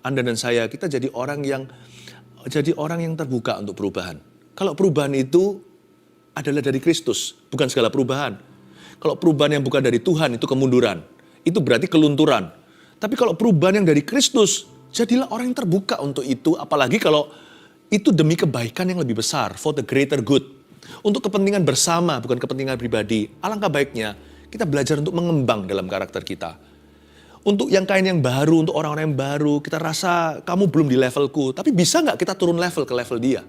Anda dan saya, kita jadi orang yang terbuka untuk perubahan. Kalau perubahan itu adalah dari Kristus, bukan segala perubahan. Kalau perubahan yang bukan dari Tuhan itu kemunduran. Itu berarti kelunturan. Tapi kalau perubahan yang dari Kristus, jadilah orang yang terbuka untuk itu, apalagi kalau itu demi kebaikan yang lebih besar, for the greater good. Untuk kepentingan bersama, bukan kepentingan pribadi. Alangkah baiknya kita belajar untuk mengembang dalam karakter kita. Untuk yang kain yang baru, untuk orang-orang yang baru, kita rasa kamu belum di levelku. Tapi bisa nggak kita turun level ke level dia?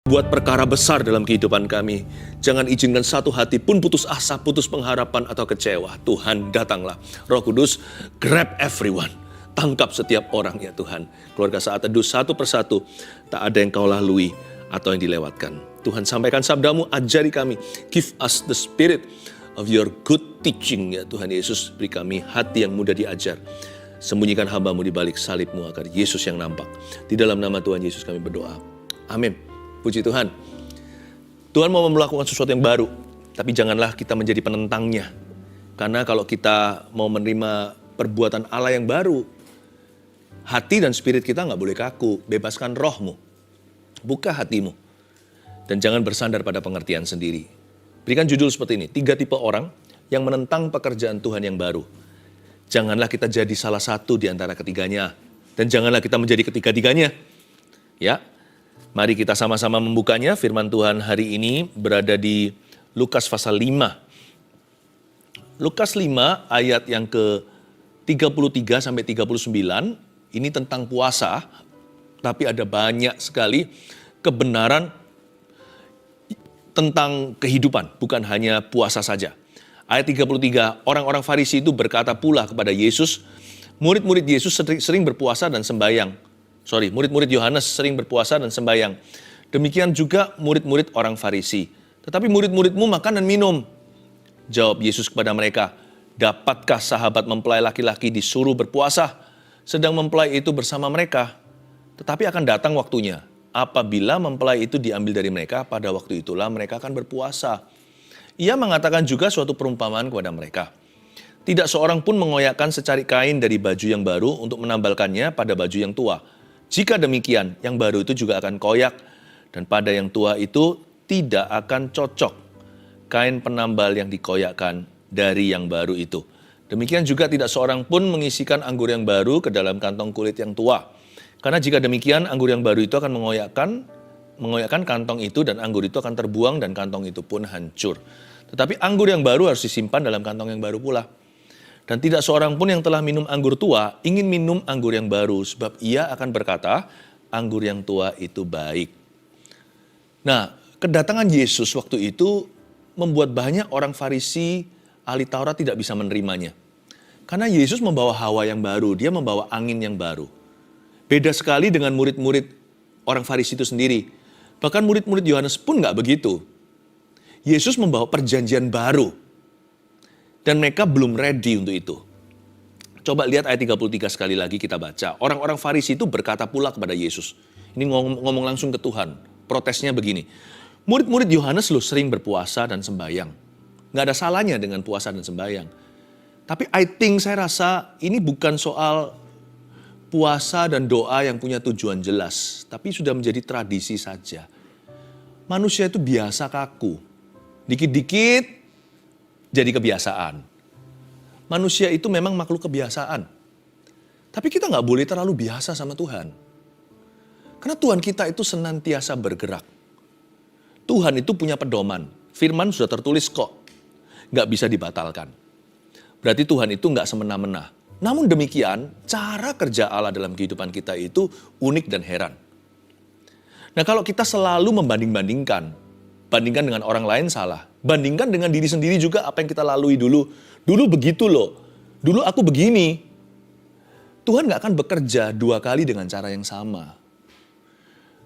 Buat perkara besar dalam kehidupan kami. Jangan izinkan satu hati pun putus asa, putus pengharapan atau kecewa. Tuhan, datanglah. Roh Kudus, grab everyone. Tangkap setiap orang ya Tuhan. Keluarga Saat Teduh satu persatu. Tak ada yang kau lalui atau yang dilewatkan. Tuhan, sampaikan sabdamu, ajari kami. Give us the spirit of your good teaching ya Tuhan Yesus. Beri kami hati yang mudah diajar. Sembunyikan hamba-Mu di balik salib-Mu agar Yesus yang nampak. Di dalam nama Tuhan Yesus kami berdoa. Amin. Puji Tuhan. Tuhan mau melakukan sesuatu yang baru. Tapi janganlah kita menjadi penentangnya. Karena kalau kita mau menerima perbuatan Allah yang baru, hati dan spirit kita nggak boleh kaku. Bebaskan rohmu. Buka hatimu. Dan jangan bersandar pada pengertian sendiri. Berikan judul seperti ini. 3 tipe orang yang menentang pekerjaan Tuhan yang baru. Janganlah kita jadi salah satu di antara ketiganya. Dan janganlah kita menjadi ketiga-tiganya. Ya. Mari kita sama-sama membukanya. Firman Tuhan hari ini berada di Lukas pasal 5. Lukas 5 ayat yang ke-33 sampai 39. Ini tentang puasa. Tapi ada banyak sekali kebenaran tentang kehidupan. Bukan hanya puasa saja. Ayat 33, orang-orang Farisi itu berkata pula kepada Yesus, murid-murid Yesus sering berpuasa dan sembahyang. Murid-murid Yohanes sering berpuasa dan sembahyang. Demikian juga murid-murid orang Farisi. Tetapi murid-muridmu makan dan minum. Jawab Yesus kepada mereka, dapatkah sahabat mempelai laki-laki disuruh berpuasa, sedang mempelai itu bersama mereka? Tetapi akan datang waktunya, apabila mempelai itu diambil dari mereka, pada waktu itulah mereka akan berpuasa. Ia mengatakan juga suatu perumpamaan kepada mereka. Tidak seorang pun mengoyakkan secarik kain dari baju yang baru untuk menambalkannya pada baju yang tua. Jika demikian, yang baru itu juga akan koyak, dan pada yang tua itu tidak akan cocok kain penambal yang dikoyakkan dari yang baru itu. Demikian juga tidak seorang pun mengisikan anggur yang baru ke dalam kantong kulit yang tua. Karena jika demikian, anggur yang baru itu akan mengoyakkan kantong itu, dan anggur itu akan terbuang dan kantong itu pun hancur. Tetapi anggur yang baru harus disimpan dalam kantong yang baru pula. Dan tidak seorang pun yang telah minum anggur tua ingin minum anggur yang baru, sebab ia akan berkata, anggur yang tua itu baik. Nah, kedatangan Yesus waktu itu membuat banyak orang Farisi, ahli Taurat tidak bisa menerimanya. Karena Yesus membawa hawa yang baru, dia membawa angin yang baru. Beda sekali dengan murid-murid orang Farisi itu sendiri. Bahkan murid-murid Yohanes pun nggak begitu. Yesus membawa perjanjian baru. Dan mereka belum ready untuk itu. Coba lihat ayat 33 sekali lagi kita baca. Orang-orang Farisi itu berkata pula kepada Yesus. Ini ngomong langsung ke Tuhan. Protesnya begini. Murid-murid Yohanes loh sering berpuasa dan sembahyang. Nggak ada salahnya dengan puasa dan sembahyang. Tapi saya rasa ini bukan soal puasa dan doa yang punya tujuan jelas. Tapi sudah menjadi tradisi saja. Manusia itu biasa kaku. Dikit-dikit jadi kebiasaan. Manusia itu memang makhluk kebiasaan. Tapi kita nggak boleh terlalu biasa sama Tuhan. Karena Tuhan kita itu senantiasa bergerak. Tuhan itu punya pedoman. Firman sudah tertulis kok. Nggak bisa dibatalkan. Berarti Tuhan itu nggak semena-mena. Namun demikian, cara kerja Allah dalam kehidupan kita itu unik dan heran. Nah, kalau kita selalu membanding-bandingkan, bandingkan dengan orang lain salah. Bandingkan dengan diri sendiri juga apa yang kita lalui dulu. Dulu begitu loh. Dulu aku begini. Tuhan gak akan bekerja 2 kali dengan cara yang sama.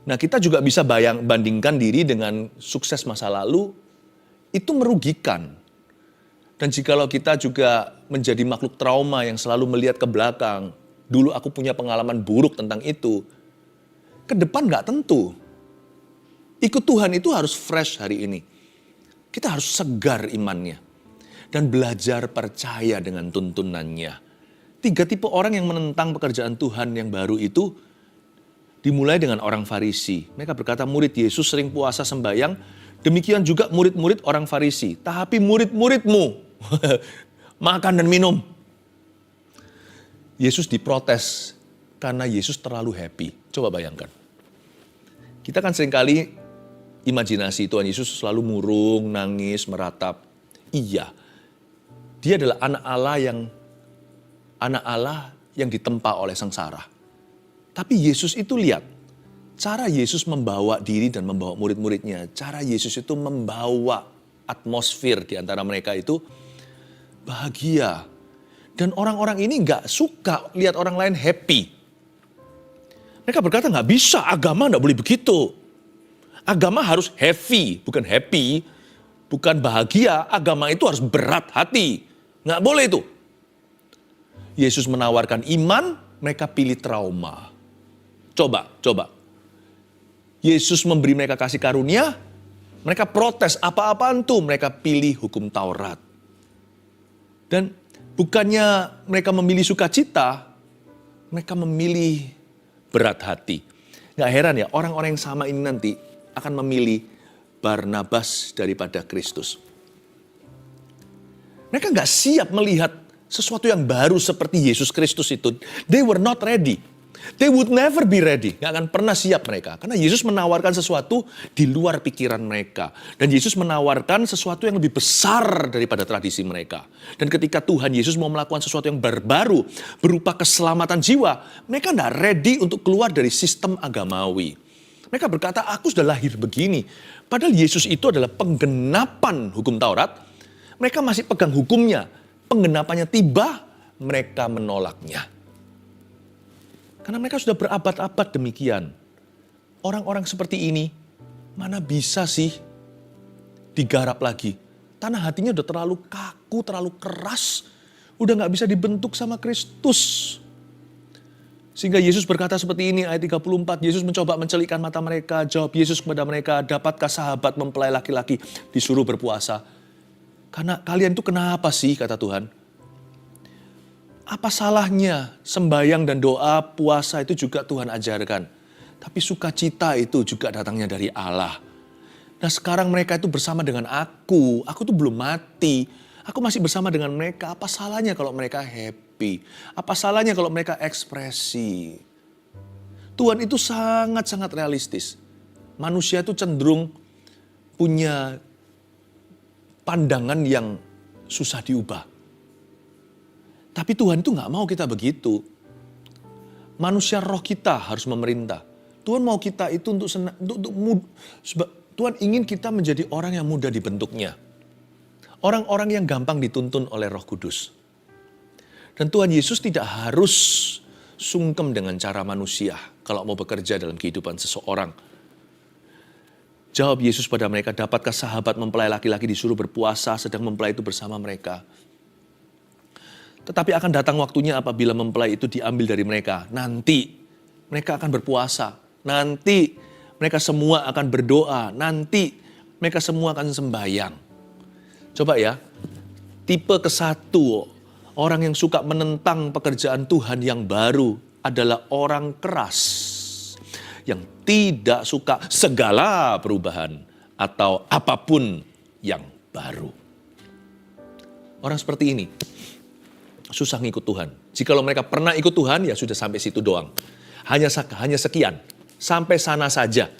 Nah, kita juga bisa bandingkan diri dengan sukses masa lalu. Itu merugikan. Dan jikalau kita juga menjadi makhluk trauma yang selalu melihat ke belakang. Dulu aku punya pengalaman buruk tentang itu. Ke depan gak tentu. Ikut Tuhan itu harus fresh hari ini. Kita harus segar imannya. dan belajar percaya dengan tuntunannya. 3 tipe orang yang menentang pekerjaan Tuhan yang baru itu dimulai dengan orang Farisi. Mereka berkata murid Yesus sering puasa sembahyang, demikian juga murid-murid orang Farisi. Tapi murid-muridmu makan dan minum. Yesus diprotes karena Yesus terlalu happy. Coba bayangkan. Kita kan seringkali imajinasi Tuhan Yesus selalu murung, nangis, meratap. Iya, dia adalah anak Allah yang ditempa oleh sengsara. Tapi Yesus itu lihat, cara Yesus membawa diri dan membawa murid-muridnya, cara Yesus itu membawa atmosfer di antara mereka itu bahagia. Dan orang-orang ini gak suka lihat orang lain happy. Mereka berkata gak bisa, agama gak boleh begitu. Agama harus heavy, bukan happy, bukan bahagia. Agama itu harus berat hati. Gak boleh itu. Yesus menawarkan iman, mereka pilih trauma. Coba. Yesus memberi mereka kasih karunia, mereka protes apa-apaan tuh, mereka pilih hukum Taurat. Dan bukannya mereka memilih sukacita, mereka memilih berat hati. Gak heran ya, orang-orang yang sama ini nanti akan memilih Barnabas daripada Kristus. Mereka gak siap melihat sesuatu yang baru seperti Yesus Kristus itu. They were not ready. They would never be ready. Gak akan pernah siap mereka. Karena Yesus menawarkan sesuatu di luar pikiran mereka. Dan Yesus menawarkan sesuatu yang lebih besar daripada tradisi mereka. Dan ketika Tuhan Yesus mau melakukan sesuatu yang baru berupa keselamatan jiwa, mereka gak ready untuk keluar dari sistem agamawi. Mereka berkata, aku sudah lahir begini. Padahal Yesus itu adalah penggenapan hukum Taurat. Mereka masih pegang hukumnya. Penggenapannya tiba, mereka menolaknya. Karena mereka sudah berabad-abad demikian. Orang-orang seperti ini, mana bisa sih digarap lagi? Tanah hatinya udah terlalu kaku, terlalu keras. Udah gak bisa dibentuk sama Kristus. Sehingga Yesus berkata seperti ini, ayat 34, Yesus mencoba mencelikkan mata mereka. Jawab Yesus kepada mereka, dapatkah sahabat mempelai laki-laki disuruh berpuasa? Karena kalian itu kenapa sih, kata Tuhan? Apa salahnya sembahyang dan doa, puasa itu juga Tuhan ajarkan. Tapi sukacita itu juga datangnya dari Allah. Nah sekarang mereka itu bersama dengan aku tuh belum mati. Aku masih bersama dengan mereka, apa salahnya kalau mereka happy? Apa salahnya kalau mereka ekspresi? Tuhan itu sangat-sangat realistis. Manusia itu cenderung punya pandangan yang susah diubah. Tapi Tuhan itu gak mau kita begitu. Manusia roh kita harus memerintah. Tuhan mau kita itu Tuhan ingin kita menjadi orang yang mudah dibentuknya. Orang-orang yang gampang dituntun oleh Roh Kudus. Dan Tuhan Yesus tidak harus sungkem dengan cara manusia kalau mau bekerja dalam kehidupan seseorang. Jawab Yesus pada mereka, dapatkah sahabat mempelai laki-laki disuruh berpuasa sedang mempelai itu bersama mereka? Tetapi akan datang waktunya apabila mempelai itu diambil dari mereka. Nanti mereka akan berpuasa. Nanti mereka semua akan berdoa. Nanti mereka semua akan sembahyang. Coba ya, tipe ke-1 orang yang suka menentang pekerjaan Tuhan yang baru adalah orang keras. Yang tidak suka segala perubahan atau apapun yang baru. Orang seperti ini susah ngikut Tuhan. Jikalau mereka pernah ikut Tuhan, ya sudah sampai situ doang. Hanya sekian, sampai sana saja.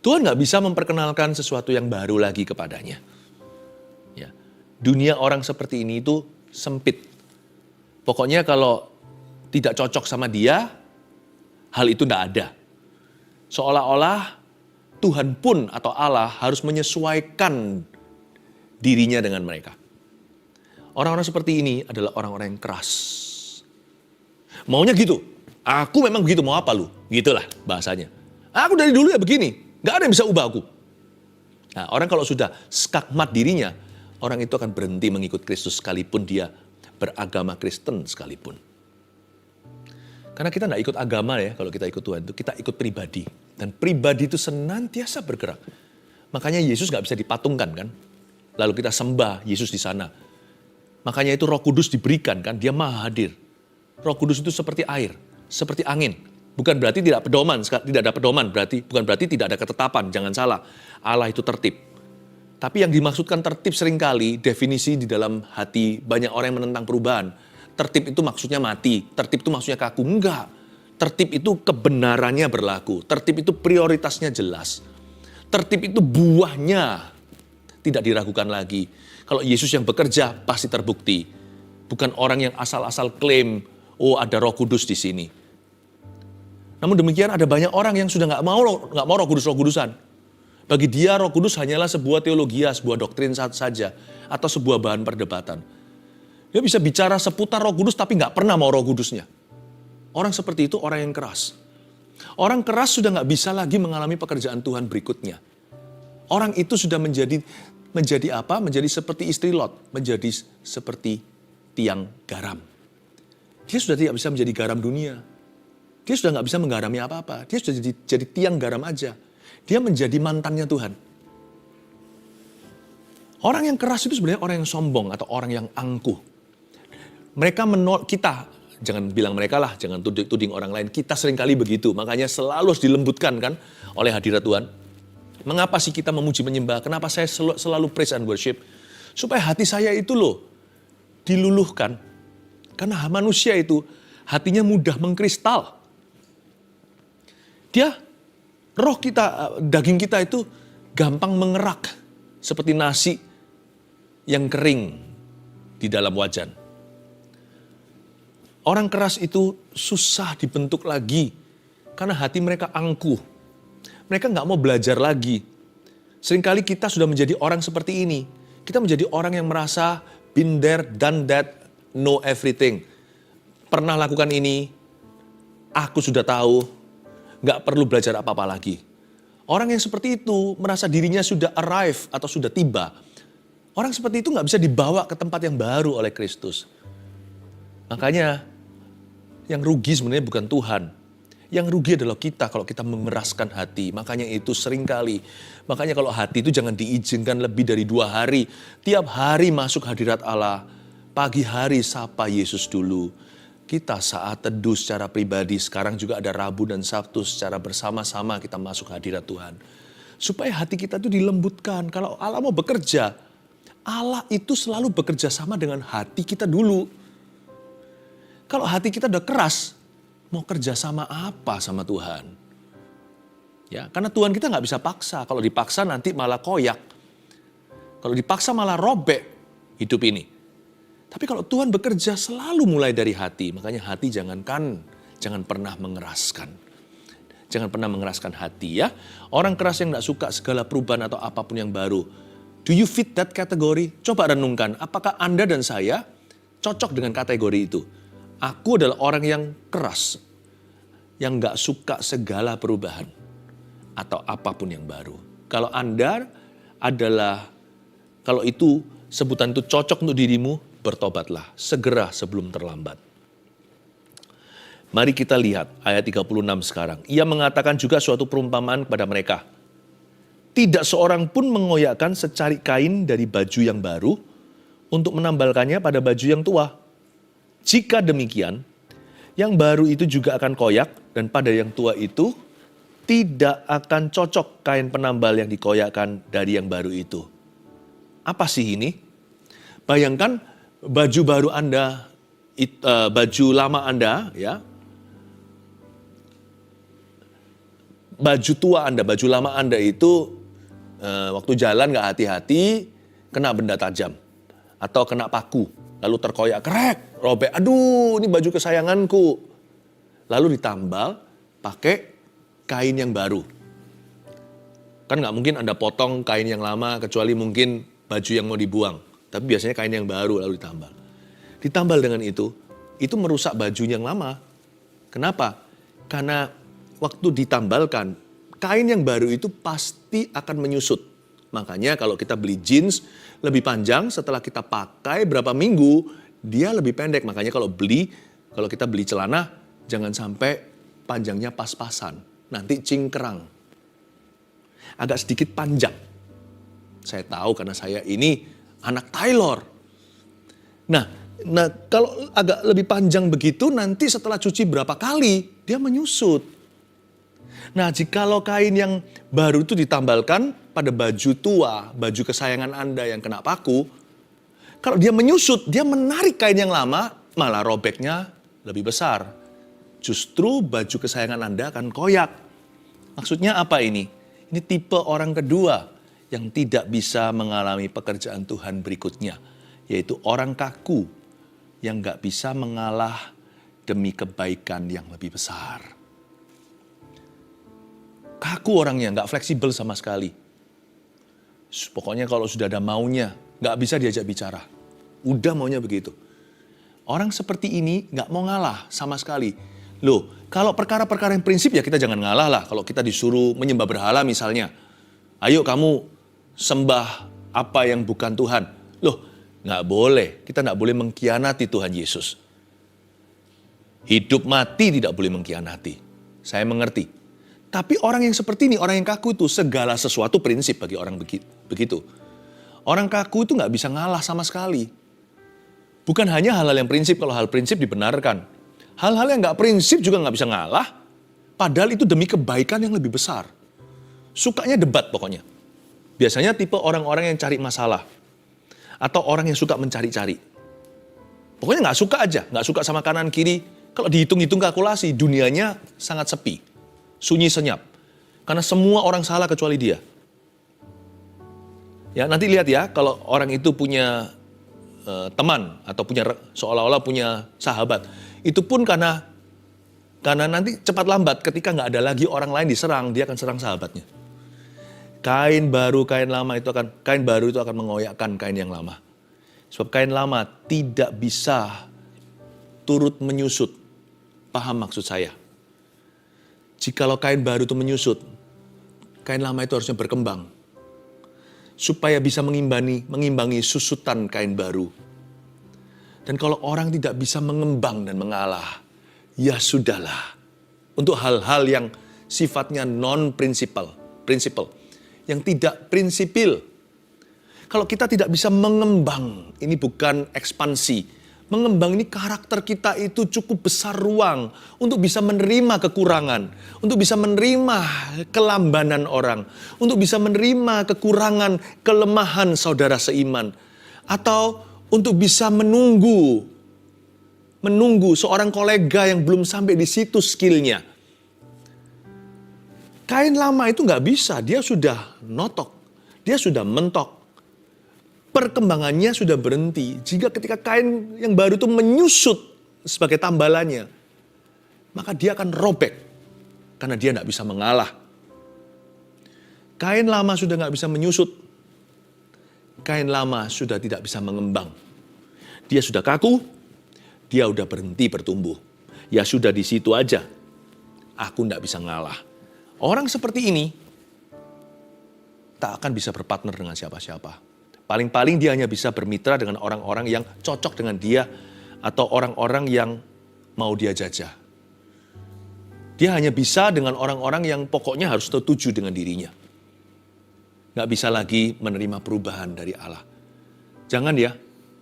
Tuhan gak bisa memperkenalkan sesuatu yang baru lagi kepadanya. Ya. Dunia orang seperti ini itu sempit. Pokoknya kalau tidak cocok sama dia, hal itu gak ada. Seolah-olah Tuhan pun atau Allah harus menyesuaikan dirinya dengan mereka. Orang-orang seperti ini adalah orang-orang yang keras. Maunya gitu. Aku memang begitu, mau apa lu? Gitulah bahasanya. Aku dari dulu ya begini. Gak ada yang bisa ubah aku. Nah, orang kalau sudah skakmat dirinya, orang itu akan berhenti mengikut Kristus sekalipun dia beragama Kristen sekalipun. Karena kita gak ikut agama ya, kalau kita ikut Tuhan itu, kita ikut pribadi. Dan pribadi itu senantiasa bergerak. Makanya Yesus gak bisa dipatungkan kan. Lalu kita sembah Yesus di sana. Makanya itu Roh Kudus diberikan kan, dia maha hadir. Roh Kudus itu seperti air, seperti angin. Bukan berarti tidak ada pedoman, bukan berarti tidak ada ketetapan, jangan salah. Allah itu tertib. Tapi yang dimaksudkan tertib seringkali definisi di dalam hati banyak orang yang menentang perubahan. Tertib itu maksudnya mati, tertib itu maksudnya kaku. Enggak. Tertib itu kebenarannya berlaku, tertib itu prioritasnya jelas. Tertib itu buahnya tidak diragukan lagi. Kalau Yesus yang bekerja pasti terbukti. Bukan orang yang asal-asal klaim, oh ada Roh Kudus di sini. Namun demikian ada banyak orang yang sudah nggak mau Roh Kudus-Roh-Kudusan. Bagi dia Roh Kudus hanyalah sebuah teologia, sebuah doktrin saja, atau sebuah bahan perdebatan. Dia bisa bicara seputar Roh Kudus tapi nggak pernah mau Roh Kudusnya. Orang seperti itu orang yang keras. Orang keras sudah nggak bisa lagi mengalami pekerjaan Tuhan berikutnya. Orang itu sudah menjadi apa? Menjadi seperti istri Lot, menjadi seperti tiang garam. Dia sudah tidak bisa menjadi garam dunia. Dia sudah nggak bisa menggarami apa-apa. Dia sudah jadi tiang garam aja. Dia menjadi mantannya Tuhan. Orang yang keras itu sebenarnya orang yang sombong atau orang yang angkuh. Mereka kita, jangan bilang mereka lah, jangan tuding orang lain. Kita seringkali begitu, makanya selalu harus dilembutkan kan oleh hadirat Tuhan. Mengapa sih kita memuji menyembah? Kenapa saya selalu praise and worship? Supaya hati saya itu diluluhkan. Karena manusia itu hatinya mudah mengkristal. Roh kita, daging kita itu gampang mengerak. Seperti nasi yang kering di dalam wajan. Orang keras itu susah dibentuk lagi. Karena hati mereka angkuh. Mereka nggak mau belajar lagi. Seringkali kita sudah menjadi orang seperti ini. Kita menjadi orang yang merasa been there, done that, know everything. Pernah lakukan ini, aku sudah tahu, nggak perlu belajar apa-apa lagi. Orang yang seperti itu merasa dirinya sudah arrive atau sudah tiba. Orang seperti itu nggak bisa dibawa ke tempat yang baru oleh Kristus. Makanya yang rugi sebenarnya bukan Tuhan. Yang rugi adalah kita kalau kita mengeraskan hati. Makanya itu seringkali. Makanya kalau hati itu jangan diizinkan lebih dari 2 hari. Tiap hari masuk hadirat Allah. Pagi hari sapa Yesus dulu. Kita saat teduh secara pribadi. Sekarang juga ada Rabu dan Sabtu secara bersama-sama kita masuk hadirat Tuhan. Supaya hati kita itu dilembutkan. Kalau Allah mau bekerja, Allah itu selalu bekerja sama dengan hati kita dulu. Kalau hati kita udah keras, mau kerja sama apa sama Tuhan? Ya, karena Tuhan kita nggak bisa paksa. Kalau dipaksa nanti malah koyak. Kalau dipaksa malah robek hidup ini. Tapi kalau Tuhan bekerja selalu mulai dari hati. Makanya hati jangan pernah mengeraskan. Jangan pernah mengeraskan hati ya. Orang keras yang nggak suka segala perubahan atau apapun yang baru. Do you fit that category? Coba renungkan. Apakah Anda dan saya cocok dengan kategori itu? Aku adalah orang yang keras, yang gak suka segala perubahan atau apapun yang baru. Kalau Anda kalau itu sebutan itu cocok untuk dirimu, bertobatlah segera sebelum terlambat. Mari kita lihat ayat 36 sekarang. Ia mengatakan juga suatu perumpamaan kepada mereka. Tidak seorang pun mengoyakkan secari kain dari baju yang baru untuk menambalkannya pada baju yang tua. Jika demikian, yang baru itu juga akan koyak dan pada yang tua itu tidak akan cocok kain penambal yang dikoyakkan dari yang baru itu. Apa sih ini? Bayangkan baju baru Anda, baju lama Anda, ya, baju tua Anda, baju lama Anda itu waktu jalan nggak hati-hati kena benda tajam atau kena paku. Lalu terkoyak, krek, robek, aduh ini baju kesayanganku. Lalu ditambal pakai kain yang baru. Kan gak mungkin Anda potong kain yang lama kecuali mungkin baju yang mau dibuang. Tapi biasanya kain yang baru lalu ditambal. Ditambal dengan itu merusak baju yang lama. Kenapa? Karena waktu ditambalkan, kain yang baru itu pasti akan menyusut. Makanya kalau kita beli jeans lebih panjang setelah kita pakai berapa minggu, dia lebih pendek. Makanya kalau kita beli celana, jangan sampai panjangnya pas-pasan. Nanti cingkrang. Agak sedikit panjang. Saya tahu karena saya ini anak Taylor. Nah, kalau agak lebih panjang begitu, nanti setelah cuci berapa kali, dia menyusut. Nah, jikalau kain yang baru itu ditambalkan pada baju tua, baju kesayangan Anda yang kena paku, kalau dia menyusut, dia menarik kain yang lama, malah robeknya lebih besar. Justru baju kesayangan Anda akan koyak. Maksudnya apa ini? Ini tipe orang kedua yang tidak bisa mengalami pekerjaan Tuhan berikutnya, yaitu orang kaku yang gak bisa mengalah demi kebaikan yang lebih besar. Kaku orangnya, gak fleksibel sama sekali. Pokoknya kalau sudah ada maunya, gak bisa diajak bicara. Udah maunya begitu. Orang seperti ini gak mau ngalah sama sekali. Loh, kalau perkara-perkara yang prinsip ya kita jangan ngalah lah. Kalau kita disuruh menyembah berhala misalnya. Ayo kamu sembah apa yang bukan Tuhan. Loh, gak boleh. Kita gak boleh mengkhianati Tuhan Yesus. Hidup mati tidak boleh mengkhianati. Saya mengerti. Tapi orang yang seperti ini, orang yang kaku itu segala sesuatu prinsip bagi orang begitu. Orang kaku itu gak bisa ngalah sama sekali. Bukan hanya hal-hal yang prinsip, kalau hal prinsip dibenarkan. Hal-hal yang gak prinsip juga gak bisa ngalah, padahal itu demi kebaikan yang lebih besar. Sukanya debat pokoknya. Biasanya tipe orang-orang yang cari masalah. Atau orang yang suka mencari-cari. Pokoknya gak suka aja, gak suka sama kanan kiri. Kalau dihitung-hitung kalkulasi, dunianya sangat sepi. Sunyi senyap. Karena semua orang salah kecuali dia. Ya, nanti lihat ya, kalau orang itu punya teman atau punya seolah-olah punya sahabat, itu pun karena nanti cepat lambat ketika nggak ada lagi orang lain diserang, dia akan serang sahabatnya. Kain baru itu akan mengoyakkan kain yang lama. Sebab kain lama tidak bisa turut menyusut. Paham maksud saya? Jikalau kain baru itu menyusut, kain lama itu harusnya berkembang. Supaya bisa mengimbangi susutan kain baru. Dan kalau orang tidak bisa mengembang dan mengalah, ya sudahlah. Untuk hal-hal yang sifatnya non-prinsipal, yang tidak prinsipil. Kalau kita tidak bisa mengembang, ini bukan ekspansi. Mengembang ini karakter kita itu cukup besar ruang untuk bisa menerima kekurangan, untuk bisa menerima kelambanan orang, untuk bisa menerima kekurangan, kelemahan saudara seiman, atau untuk bisa menunggu seorang kolega yang belum sampai di situ skillnya. Kain lama itu nggak bisa, dia sudah notok, dia sudah mentok. Perkembangannya sudah berhenti. Jika ketika kain yang baru itu menyusut sebagai tambalannya, maka dia akan robek karena dia tidak bisa mengalah. Kain lama sudah nggak bisa menyusut. Kain lama sudah tidak bisa mengembang. Dia sudah kaku, dia sudah berhenti bertumbuh. Ya sudah di situ aja. Aku tidak bisa ngalah. Orang seperti ini tak akan bisa berpartner dengan siapa-siapa. Paling-paling dia hanya bisa bermitra dengan orang-orang yang cocok dengan dia atau orang-orang yang mau dia jajah. Dia hanya bisa dengan orang-orang yang pokoknya harus setuju dengan dirinya. Nggak bisa lagi menerima perubahan dari Allah. Jangan ya,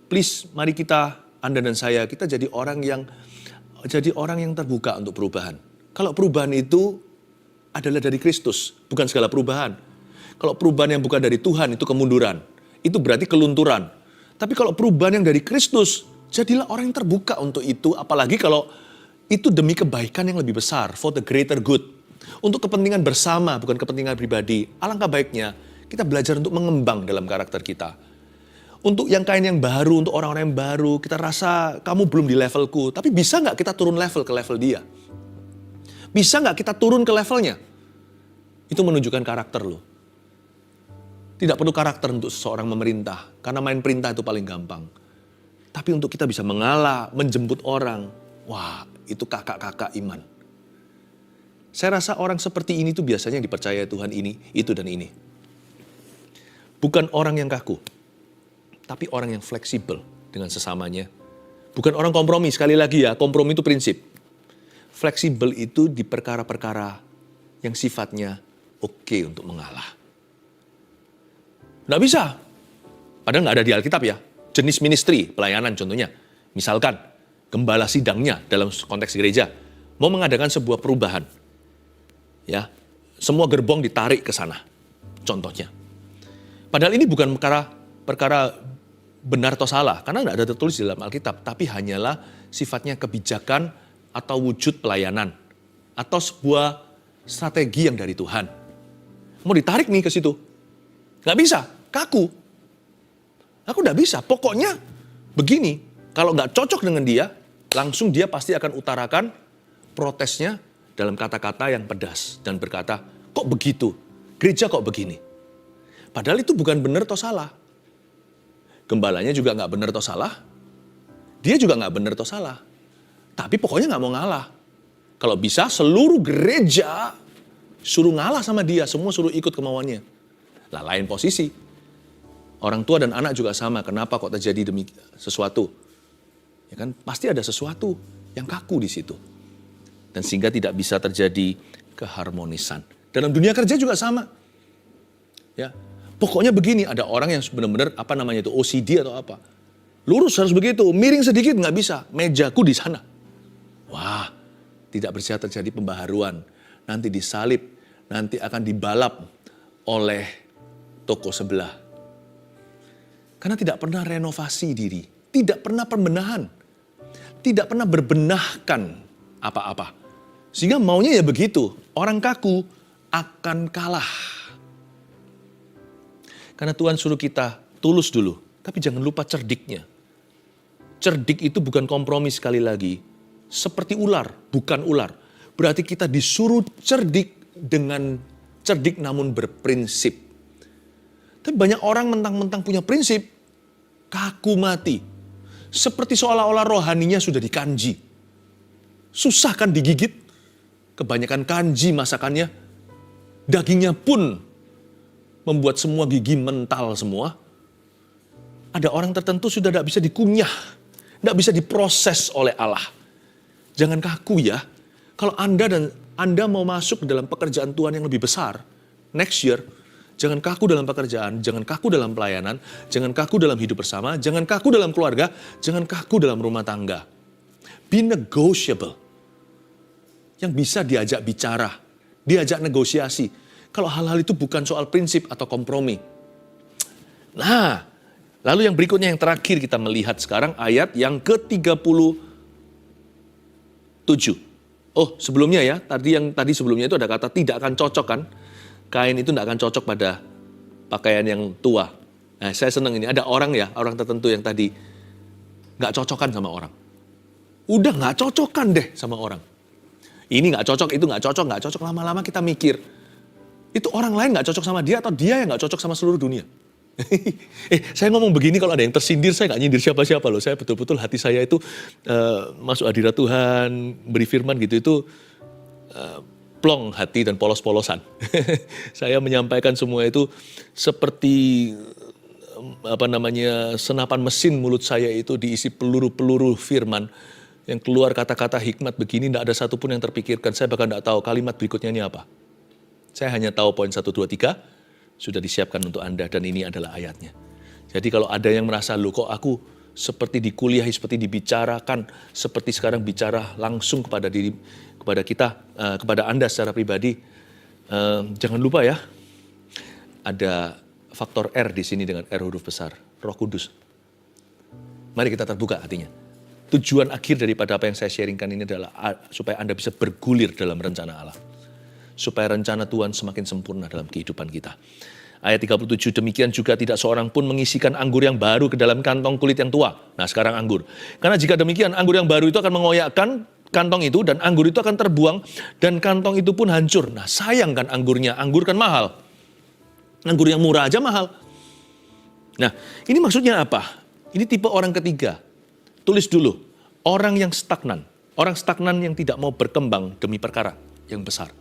please mari kita, Anda dan saya, kita jadi orang yang terbuka untuk perubahan. Kalau perubahan itu adalah dari Kristus, bukan segala perubahan. Kalau perubahan yang bukan dari Tuhan itu kemunduran. Itu berarti kelunturan. Tapi kalau perubahan yang dari Kristus, jadilah orang yang terbuka untuk itu. Apalagi kalau itu demi kebaikan yang lebih besar. For the greater good. Untuk kepentingan bersama, bukan kepentingan pribadi. Alangkah baiknya kita belajar untuk mengembang dalam karakter kita. Untuk yang kain yang baru, untuk orang-orang yang baru, kita rasa kamu belum di levelku. Tapi bisa nggak kita turun level ke level dia? Bisa nggak kita turun ke levelnya? Itu menunjukkan karakter loh. Tidak perlu karakter untuk seseorang memerintah, karena main perintah itu paling gampang. Tapi untuk kita bisa mengalah, menjemput orang, wah itu kakak-kakak iman. Saya rasa orang seperti ini tuh biasanya yang dipercaya Tuhan ini, itu dan ini. Bukan orang yang kaku, tapi orang yang fleksibel dengan sesamanya. Bukan orang kompromi, sekali lagi ya, kompromi itu prinsip. Fleksibel itu di perkara-perkara yang sifatnya oke untuk mengalah. Nggak bisa. Padahal nggak ada di Alkitab ya. jenis ministry, pelayanan contohnya. Misalkan, gembala sidangnya dalam konteks gereja mau mengadakan sebuah perubahan. Ya, semua gerbong ditarik ke sana, contohnya. Padahal ini bukan perkara benar atau salah, karena tidak ada tertulis di dalam Alkitab, tapi hanyalah sifatnya kebijakan atau wujud pelayanan, atau sebuah strategi yang dari Tuhan. Mau ditarik nih ke situ, nggak bisa, kaku. Aku nggak bisa, pokoknya begini, kalau nggak cocok dengan dia, langsung dia pasti akan utarakan protesnya dalam kata-kata yang pedas dan berkata, kok begitu? Gereja kok begini? Padahal itu bukan benar atau salah. Gembalanya juga nggak benar atau salah. Dia juga nggak benar atau salah. Tapi pokoknya nggak mau ngalah. Kalau bisa seluruh gereja suruh ngalah sama dia, semua suruh ikut kemauannya. Lah lain posisi. Orang tua dan anak juga sama. Kenapa kok terjadi sesuatu? Ya kan pasti ada sesuatu yang kaku di situ. Dan sehingga tidak bisa terjadi keharmonisan. Dalam dunia kerja juga sama. Ya, pokoknya begini, ada orang yang benar-benar OCD atau apa. Lurus harus begitu, miring sedikit nggak bisa, mejaku di sana. Wah, tidak bisa terjadi pembaharuan. Nanti disalib, nanti akan dibalap oleh toko sebelah. Karena tidak pernah renovasi diri, tidak pernah pembenahan, tidak pernah berbenahkan apa-apa. Sehingga maunya ya begitu, orang kaku akan kalah. Karena Tuhan suruh kita tulus dulu, tapi jangan lupa cerdiknya. Cerdik itu bukan kompromi sekali lagi. Seperti ular, bukan ular. Berarti kita disuruh cerdik dengan cerdik namun berprinsip. Tapi banyak orang mentang-mentang punya prinsip, kaku mati. Seperti seolah-olah rohaninya sudah dikanji. Susah kan digigit? Kebanyakan kanji masakannya. Dagingnya pun membuat semua gigi mental semua. Ada orang tertentu sudah tidak bisa dikunyah, tidak bisa diproses oleh Allah. Jangan kaku ya. Kalau Anda mau masuk dalam pekerjaan Tuhan yang lebih besar, next year, jangan kaku dalam pekerjaan, jangan kaku dalam pelayanan, jangan kaku dalam hidup bersama, jangan kaku dalam keluarga, jangan kaku dalam rumah tangga. Be negotiable. Yang bisa diajak bicara, diajak negosiasi. Kalau hal-hal itu bukan soal prinsip atau kompromi. Nah, lalu yang berikutnya yang terakhir kita melihat sekarang ayat yang ke-37. Oh, sebelumnya ya, tadi sebelumnya itu ada kata tidak akan cocok kan. Kain itu tidak akan cocok pada pakaian yang tua. Nah, saya senang ini, ada orang tertentu yang tadi nggak cocokan sama orang. Udah nggak cocokan deh sama orang. Ini nggak cocok, itu nggak cocok, lama-lama kita mikir. Itu orang lain nggak cocok sama dia atau dia yang nggak cocok sama seluruh dunia. Saya ngomong begini kalau ada yang tersindir, saya nggak nyindir siapa-siapa loh. Saya betul-betul hati saya itu masuk hadirat Tuhan, beri firman gitu itu plong hati dan polos-polosan. Saya menyampaikan semua itu seperti senapan mesin mulut saya itu diisi peluru-peluru firman. Yang keluar kata-kata hikmat begini, tidak ada satupun yang terpikirkan. Saya bahkan tidak tahu kalimat berikutnya ini apa. Saya hanya tahu poin 1, 2, 3, sudah disiapkan untuk Anda dan ini adalah ayatnya. Jadi kalau ada yang merasa, loh kok aku seperti dikuliahi, seperti dibicarakan, seperti sekarang bicara langsung kepada kita, kepada Anda secara pribadi, jangan lupa ya, ada faktor R di sini dengan R huruf besar, Roh Kudus. Mari kita terbuka hatinya. Tujuan akhir daripada apa yang saya sharingkan ini adalah supaya Anda bisa bergulir dalam rencana Allah. Supaya rencana Tuhan semakin sempurna dalam kehidupan kita. Ayat 37, demikian juga tidak seorang pun mengisikan anggur yang baru ke dalam kantong kulit yang tua. Nah sekarang anggur. Karena jika demikian anggur yang baru itu akan mengoyakkan kantong itu dan anggur itu akan terbuang dan kantong itu pun hancur. Nah sayang kan anggurnya, anggur kan mahal. Anggur yang murah aja mahal. Nah ini maksudnya apa? Ini tipe orang ketiga. Tulis dulu, orang yang stagnan. Orang stagnan yang tidak mau berkembang demi perkara yang besar.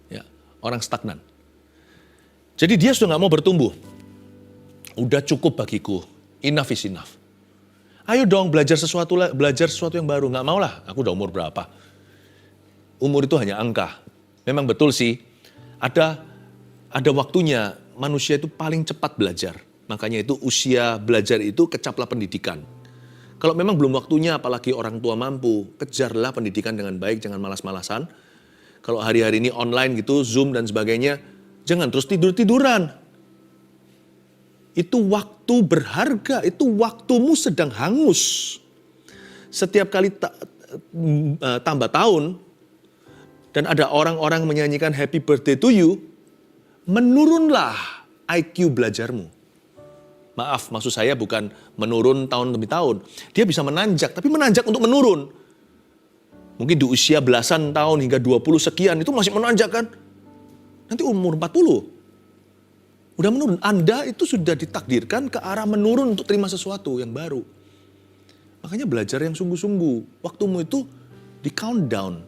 Ya, orang stagnan. Jadi dia sudah nggak mau bertumbuh. Udah cukup bagiku, enough is enough. Ayo dong belajar sesuatu yang baru. Nggak mau lah, aku udah umur berapa. Umur itu hanya angka. Memang betul sih, ada waktunya manusia itu paling cepat belajar. Makanya itu usia belajar itu kecaplah pendidikan. Kalau memang belum waktunya, apalagi orang tua mampu, kejarlah pendidikan dengan baik, jangan malas-malasan. Kalau hari-hari ini online gitu, Zoom dan sebagainya, jangan terus tidur-tiduran. Itu waktu berharga, itu waktumu sedang hangus. Setiap kali tambah tahun, dan ada orang-orang menyanyikan happy birthday to you, menurunlah IQ belajarmu. Maaf, maksud saya bukan menurun tahun demi tahun. Dia bisa menanjak, tapi menanjak untuk menurun. Mungkin di usia belasan tahun hingga 20 sekian, itu masih menanjak kan? Nanti umur 40. Udah menurun. Anda itu sudah ditakdirkan ke arah menurun untuk terima sesuatu yang baru. Makanya belajar yang sungguh-sungguh. Waktumu itu di countdown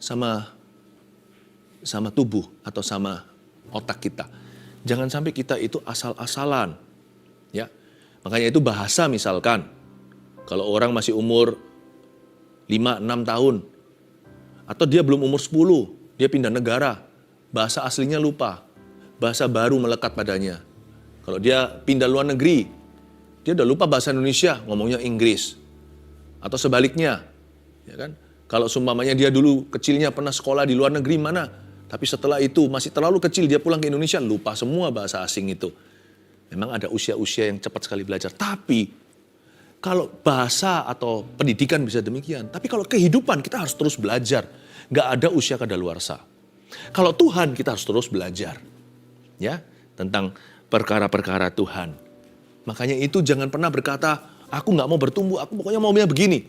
sama tubuh atau sama otak kita. Jangan sampai kita itu asal-asalan. Ya. Makanya itu bahasa misalkan. Kalau orang masih umur 5-6 tahun. Atau dia belum umur 10. Dia pindah negara. Bahasa aslinya lupa. Bahasa baru melekat padanya. Kalau dia pindah luar negeri, dia udah lupa bahasa Indonesia, ngomongnya Inggris. Atau sebaliknya, ya kan? Kalau seumpamanya dia dulu kecilnya pernah sekolah di luar negeri mana, tapi setelah itu masih terlalu kecil dia pulang ke Indonesia, lupa semua bahasa asing itu. Memang ada usia-usia yang cepat sekali belajar. Tapi kalau bahasa atau pendidikan bisa demikian, tapi kalau kehidupan kita harus terus belajar. Nggak ada usia kadaluarsa. Kalau Tuhan kita harus terus belajar. Ya, tentang perkara-perkara Tuhan. Makanya itu jangan pernah berkata, aku nggak mau bertumbuh, aku pokoknya maunya begini.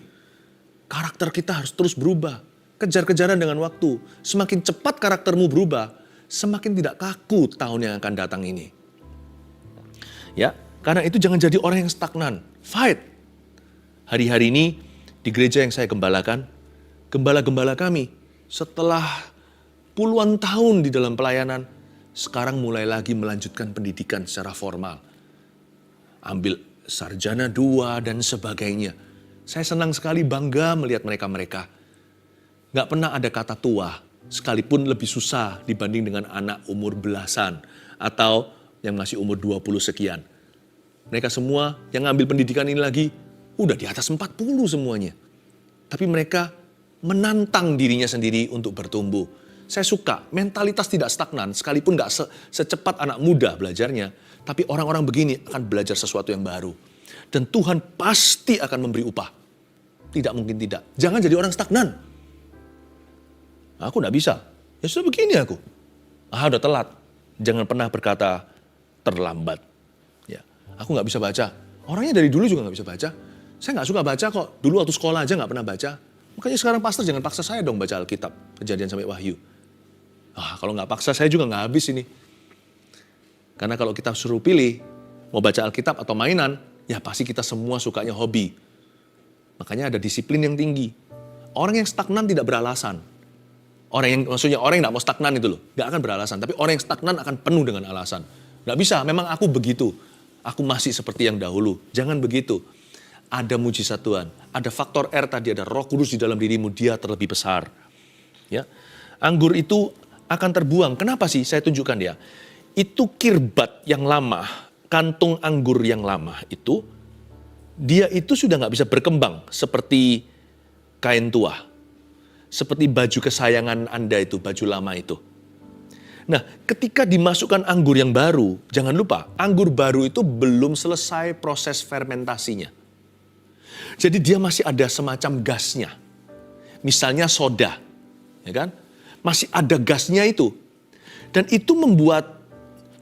Karakter kita harus terus berubah. Kejar-kejaran dengan waktu. Semakin cepat karaktermu berubah, semakin tidak kaku tahun yang akan datang ini. Ya, karena itu jangan jadi orang yang stagnan. Fight. Hari-hari ini di gereja yang saya gembalakan, gembala-gembala kami setelah puluhan tahun di dalam pelayanan, sekarang mulai lagi melanjutkan pendidikan secara formal. Ambil sarjana 2 dan sebagainya. Saya senang sekali bangga melihat mereka-mereka. Gak pernah ada kata tua, sekalipun lebih susah dibanding dengan anak umur belasan atau yang masih umur 20 sekian. Mereka semua yang ngambil pendidikan ini lagi, udah di atas 40 semuanya. Tapi mereka menantang dirinya sendiri untuk bertumbuh. Saya suka, mentalitas tidak stagnan, sekalipun gak secepat anak muda belajarnya, tapi orang-orang begini akan belajar sesuatu yang baru. Dan Tuhan pasti akan memberi upah. Tidak mungkin tidak. Jangan jadi orang stagnan. Aku gak bisa. Ya sudah begini aku. Udah telat. Jangan pernah berkata terlambat. Ya, aku gak bisa baca. Orangnya dari dulu juga gak bisa baca. Saya gak suka baca kok. Dulu waktu sekolah aja gak pernah baca. Makanya sekarang pastor jangan paksa saya dong baca Alkitab. Kejadian sampai Wahyu. Kalau nggak paksa saya juga nggak habis ini. Karena kalau kita suruh pilih, mau baca Alkitab atau mainan, ya pasti kita semua sukanya hobi. Makanya ada disiplin yang tinggi. Orang yang stagnan tidak beralasan. Orang yang nggak mau stagnan itu loh, nggak akan beralasan. Tapi orang yang stagnan akan penuh dengan alasan. Nggak bisa, memang aku begitu. Aku masih seperti yang dahulu. Jangan begitu. Ada mujizat Tuhan. Ada faktor R tadi, ada Roh Kudus di dalam dirimu, dia terlebih besar. Ya, anggur itu akan terbuang. Kenapa sih? Saya tunjukkan ya. Itu kirbat yang lama, kantung anggur yang lama itu, dia itu sudah nggak bisa berkembang seperti kain tua. Seperti baju kesayangan Anda itu, baju lama itu. Nah, ketika dimasukkan anggur yang baru, jangan lupa, anggur baru itu belum selesai proses fermentasinya. Jadi dia masih ada semacam gasnya. Misalnya soda, ya kan? Masih ada gasnya itu. Dan itu membuat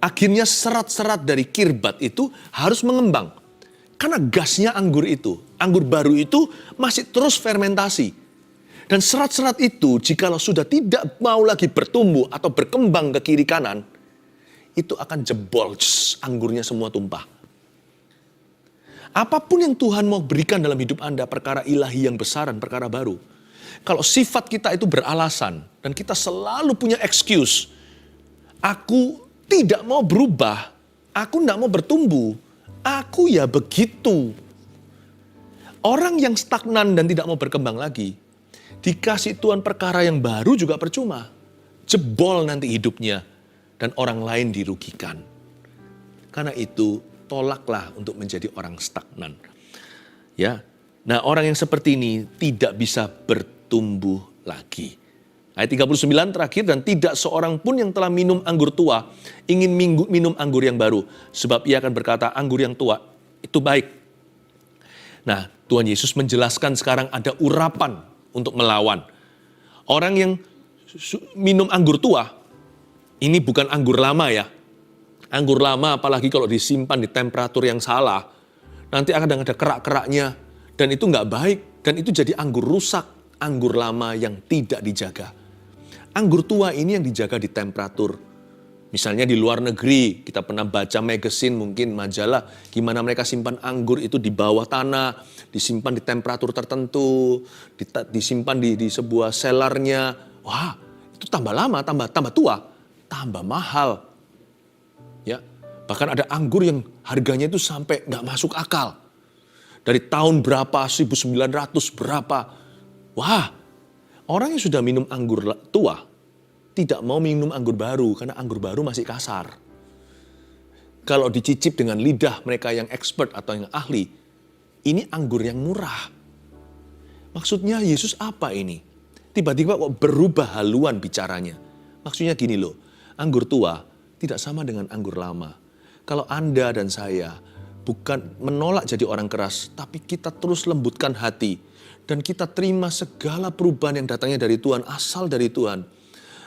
akhirnya serat-serat dari kirbat itu harus mengembang. Karena gasnya anggur itu, anggur baru itu masih terus fermentasi. Dan serat-serat itu jikalau sudah tidak mau lagi bertumbuh atau berkembang ke kiri kanan, itu akan jebol, anggurnya semua tumpah. Apapun yang Tuhan mau berikan dalam hidup Anda, perkara ilahi yang besar dan perkara baru. Kalau sifat kita itu beralasan dan kita selalu punya excuse, aku tidak mau berubah, aku tidak mau bertumbuh, aku ya begitu. Orang yang stagnan dan tidak mau berkembang lagi, dikasih Tuhan perkara yang baru juga percuma. Jebol nanti hidupnya dan orang lain dirugikan. Karena itu, tolaklah untuk menjadi orang stagnan. Ya. Nah, orang yang seperti ini tidak bisa bertumbuh lagi. Ayat 39 terakhir, dan tidak seorang pun yang telah minum anggur tua ingin minum anggur yang baru. Sebab ia akan berkata, anggur yang tua itu baik. Nah, Tuhan Yesus menjelaskan sekarang ada urapan untuk melawan. Orang yang minum anggur tua, ini bukan anggur lama ya. Anggur lama apalagi kalau disimpan di temperatur yang salah, nanti akan ada kerak-keraknya. Dan itu nggak baik, dan itu jadi anggur rusak, anggur lama yang tidak dijaga. Anggur tua ini yang dijaga di temperatur. Misalnya di luar negeri, kita pernah baca magazine, mungkin majalah, gimana mereka simpan anggur itu di bawah tanah, disimpan di temperatur tertentu, disimpan di sebuah selarnya. Wah, itu tambah lama, tambah tua, tambah mahal. Ya, bahkan ada anggur yang harganya itu sampai nggak masuk akal. Dari tahun berapa, 1900 berapa. Wah, orang yang sudah minum anggur tua, tidak mau minum anggur baru, karena anggur baru masih kasar. Kalau dicicip dengan lidah mereka yang expert atau yang ahli, ini anggur yang murah. Maksudnya Yesus apa ini? Tiba-tiba kok berubah haluan bicaranya. Maksudnya gini loh, anggur tua tidak sama dengan anggur lama. Kalau Anda dan saya bukan menolak jadi orang keras, tapi kita terus lembutkan hati. Dan kita terima segala perubahan yang datangnya dari Tuhan, asal dari Tuhan.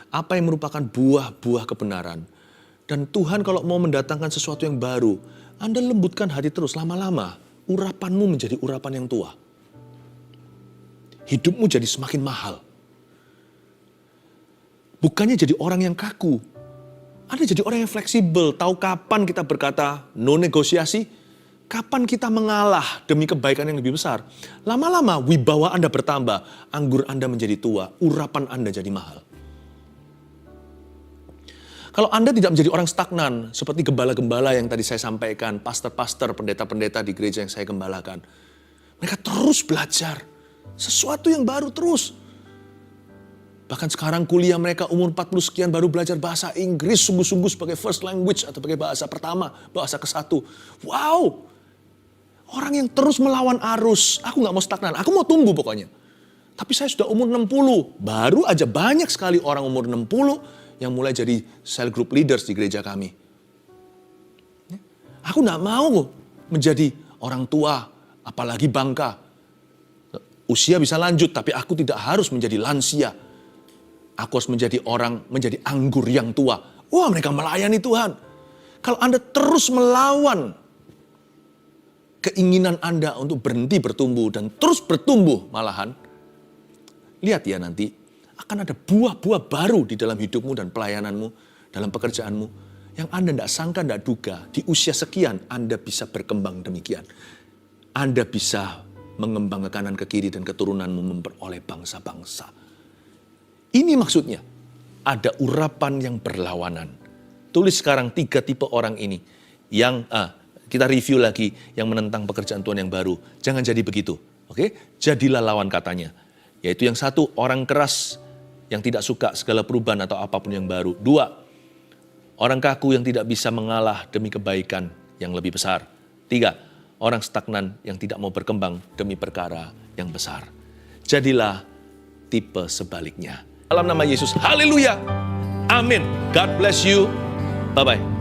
Apa yang merupakan buah-buah kebenaran. Dan Tuhan kalau mau mendatangkan sesuatu yang baru, Anda lembutkan hati terus, lama-lama urapanmu menjadi urapan yang tua. Hidupmu jadi semakin mahal. Bukannya jadi orang yang kaku. Anda jadi orang yang fleksibel, tahu kapan kita berkata no negosiasi, kapan kita mengalah demi kebaikan yang lebih besar. Lama-lama wibawa Anda bertambah, anggur Anda menjadi tua, urapan Anda jadi mahal. Kalau Anda tidak menjadi orang stagnan, seperti gembala-gembala yang tadi saya sampaikan, pastor-pastor, pendeta-pendeta di gereja yang saya gembalakan. Mereka terus belajar, sesuatu yang baru terus. Bahkan sekarang kuliah mereka umur 40 sekian baru belajar bahasa Inggris sungguh-sungguh sebagai first language atau sebagai bahasa pertama, bahasa ke-1. Wow! Orang yang terus melawan arus, aku gak mau stagnan, aku mau tumbuh pokoknya. Tapi saya sudah umur 60, baru aja banyak sekali orang umur 60 yang mulai jadi cell group leaders di gereja kami. Aku gak mau menjadi orang tua, apalagi bangka. Usia bisa lanjut, tapi aku tidak harus menjadi lansia. Aku harus menjadi menjadi anggur yang tua. Wah, mereka melayani Tuhan. Kalau Anda terus melawan keinginan Anda untuk berhenti bertumbuh dan terus bertumbuh malahan, lihat ya nanti akan ada buah-buah baru di dalam hidupmu dan pelayananmu, dalam pekerjaanmu, yang Anda tidak sangka, tidak duga. Di usia sekian Anda bisa berkembang demikian. Anda bisa mengembang ke kanan ke kiri dan keturunanmu memperoleh bangsa-bangsa. Ini maksudnya, ada urapan yang berlawanan. Tulis sekarang 3 tipe orang ini. Yang kita review lagi yang menentang pekerjaan Tuhan yang baru. Jangan jadi begitu. Oke? Jadilah lawan katanya. Yaitu yang satu, orang keras yang tidak suka segala perubahan atau apapun yang baru. 2, orang kaku yang tidak bisa mengalah demi kebaikan yang lebih besar. 3, orang stagnan yang tidak mau berkembang demi perkara yang besar. Jadilah tipe sebaliknya. Dalam nama Yesus, haleluya, amin. God bless you, bye-bye.